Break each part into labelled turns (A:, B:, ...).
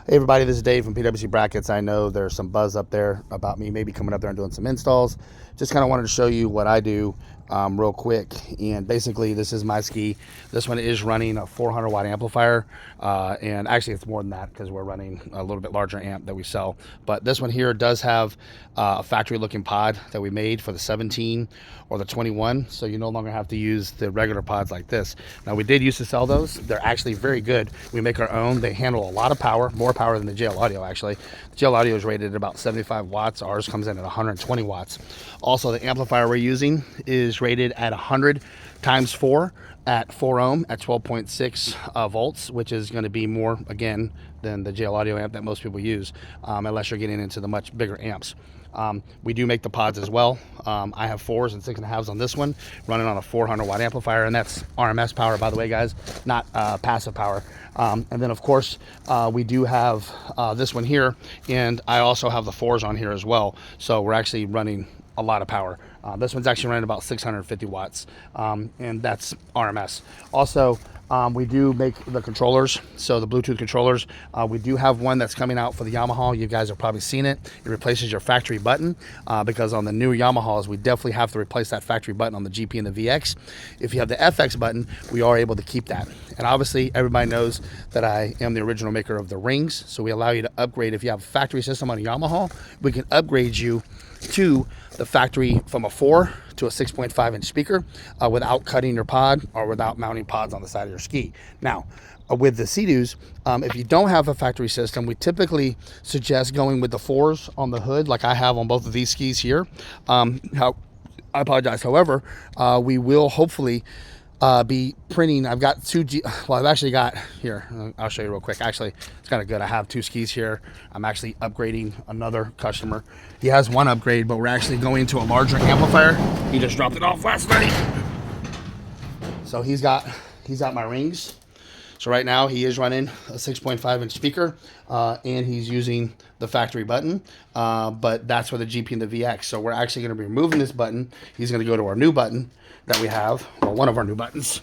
A: Hey everybody, this is Dave from PWC Brackets. I know there's some buzz up there about me maybe coming up there and doing some installs. Just kind of wanted to show you what I do real quick. And basically, this is my ski. This one is running a 400 watt amplifier, and actually it's more than that because we're running a little bit larger amp that we sell. But this one here does have a factory looking pod that we made for the 17 or the 21, so you no longer have to use the regular pods like this. Now, we did used to sell those. They're actually very good. We make our own. They handle a lot of power, more power than the JL Audio actually. The JL Audio is rated at about 75 watts. Ours comes in at 120 watts. Also, the amplifier we're using is rated at 100 times 4 at 4 ohm at 12.6 volts, which is going to be more, again, than the JL Audio amp that most people use, unless you're getting into the much bigger amps. We do make the pods as well. I have 4s and 6.5s on this one, running on a 400 watt amplifier, and that's RMS power, by the way, guys, not passive power. And then, of course, we do have this one here, and I also have the 4s on here as well. So we're actually running a lot of power. This one's actually running about 650 watts, and that's RMS. Also, we do make the controllers, so the Bluetooth controllers. We do have one that's coming out for the Yamaha. You guys have probably seen it. It replaces your factory button, because on the new Yamahas, we definitely have to replace that factory button on the GP and the VX. If you have the FX button, we are able to keep that. And obviously, everybody knows that I am the original maker of the rings, so we allow you to upgrade. If you have a factory system on a Yamaha, we can upgrade you to the factory from a 4 to a 6.5 inch speaker without cutting your pod or without mounting pods on the side of your ski. Now, with the Sea-Doos, if you don't have a factory system, we typically suggest going with the 4s on the hood, like I have on both of these skis here. I apologize. However, we will hopefully be printing. I've got I've actually got here, I'll show you real quick. Actually, it's kind of good. I have 2 skis here. I'm actually upgrading another customer. He has one upgrade, but we're actually going to a larger amplifier. He just dropped it off last night. So he's got my rings. So right now he is running a 6.5 inch speaker, and he's using the factory button, but that's for the GP and the VX. So we're actually going to be removing this button. He's going to go to our new button that we have, well, one of our new buttons.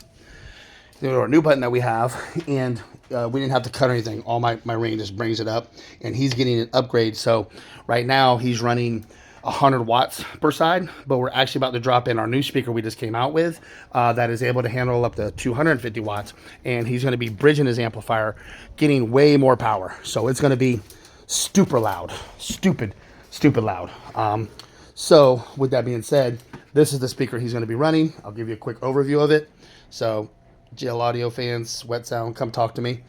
A: Go to our new button that we have, and we didn't have to cut anything. All my ring just brings it up, and he's getting an upgrade. So right now he's running 100 watts per side, but we're actually about to drop in our new speaker we just came out with that is able to handle up to 250 watts, and he's going to be bridging his amplifier, getting way more power. So it's going to be super loud, stupid loud. So with that being said, this is the speaker he's going to be running. I'll give you a quick overview of it. So JL Audio fans, Wet Sound, come talk to me.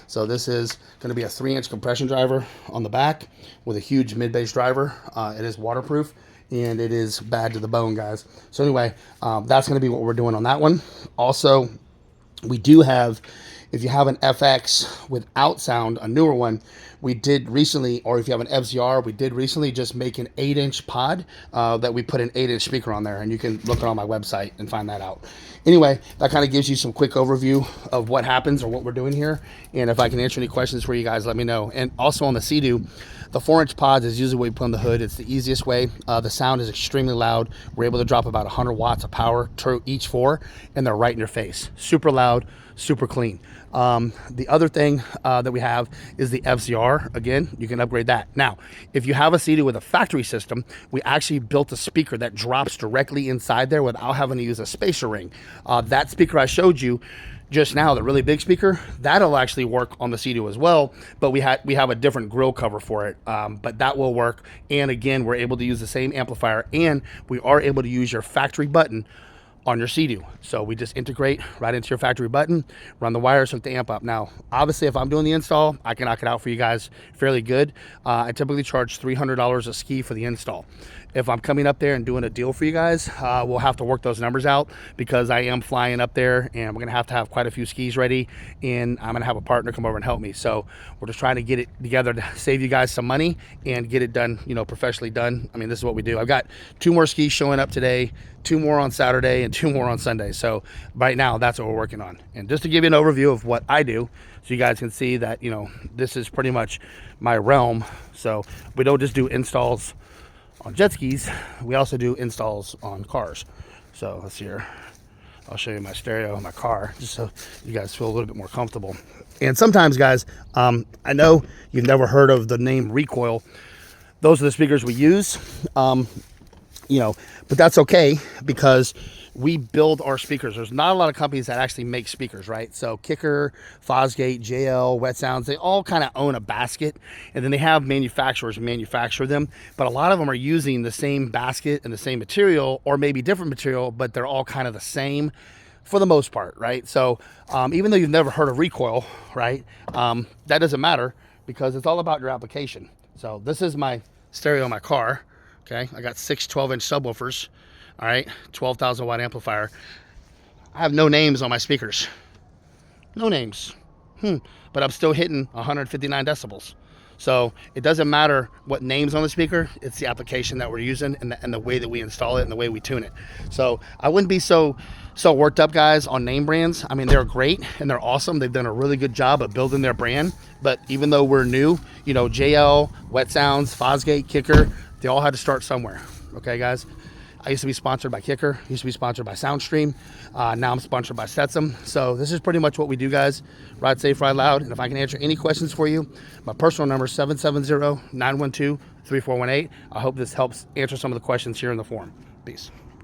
A: So this is going to be a 3-inch compression driver on the back with a huge mid-bass driver. It is waterproof, and it is bad to the bone, guys. So anyway, that's going to be what we're doing on that one. Also, we do have, if you have an FX without sound, a newer one, we did recently, or if you have an FZR, we did recently just make an 8-inch pod that we put an 8-inch speaker on there, and you can look it on my website and find that out. Anyway, that kind of gives you some quick overview of what happens or what we're doing here, and if I can answer any questions for you guys, let me know. And also on the Sea-Doo, the 4-inch pods is usually what we put on the hood. It's the easiest way. The sound is extremely loud. We're able to drop about 100 watts of power to each 4, and they're right in your face. Super loud, super clean. The other thing that we have is the FZR. Again, you can upgrade that. Now, if you have a Sea-Doo with a factory system, we actually built a speaker that drops directly inside there without having to use a spacer ring. That speaker I showed you just now, the really big speaker, that'll actually work on the Sea-Doo as well, but we have a different grill cover for it, but that will work. And again, we're able to use the same amplifier, and we are able to use your factory button on your Sea-Doo. So we just integrate right into your factory button, run the wires, hook the amp up. Now, obviously, if I'm doing the install, I can knock it out for you guys fairly good. I typically charge $300 a ski for the install. If I'm coming up there and doing a deal for you guys, we'll have to work those numbers out, because I am flying up there and we're gonna have quite a few skis ready, and I'm gonna have a partner come over and help me. So we're just trying to get it together to save you guys some money and get it done, you know, professionally done. I mean, this is what we do. I've got 2 more skis showing up today, 2 more on Saturday, and 2 more on Sunday. So right now, that's what we're working on. And just to give you an overview of what I do, so you guys can see that, you know, this is pretty much my realm. So we don't just do installs on jet skis, we also do installs on cars. So let's see here. I'll show you my stereo in my car, just so you guys feel a little bit more comfortable. And sometimes, guys, I know you've never heard of the name Recoil. Those are the speakers we use, you know, but that's okay because we build our speakers. There's not a lot of companies that actually make speakers, right? So Kicker, Fosgate, JL, Wet Sounds, they all kind of own a basket, and then they have manufacturers manufacture them, but a lot of them are using the same basket and the same material, or maybe different material, but they're all kind of the same for the most part, right? So even though you've never heard of Recoil, right, that doesn't matter because it's all about your application. So this is my stereo in my car, okay? I got 6 12-inch subwoofers, all right, 12,000 watt amplifier. I have no names on my speakers, no names, but I'm still hitting 159 decibels. So it doesn't matter what name's on the speaker, it's the application that we're using and the way that we install it and the way we tune it. So I wouldn't be so worked up, guys, on name brands. I mean, they're great and they're awesome. They've done a really good job of building their brand. But even though we're new, you know, JL, Wet Sounds, Fosgate, Kicker, they all had to start somewhere. Okay, guys? I used to be sponsored by Kicker, used to be sponsored by Soundstream. Now I'm sponsored by Stetson. So this is pretty much what we do, guys. Ride safe, ride loud. And if I can answer any questions for you, my personal number is 770-912-3418. I hope this helps answer some of the questions here in the forum. Peace.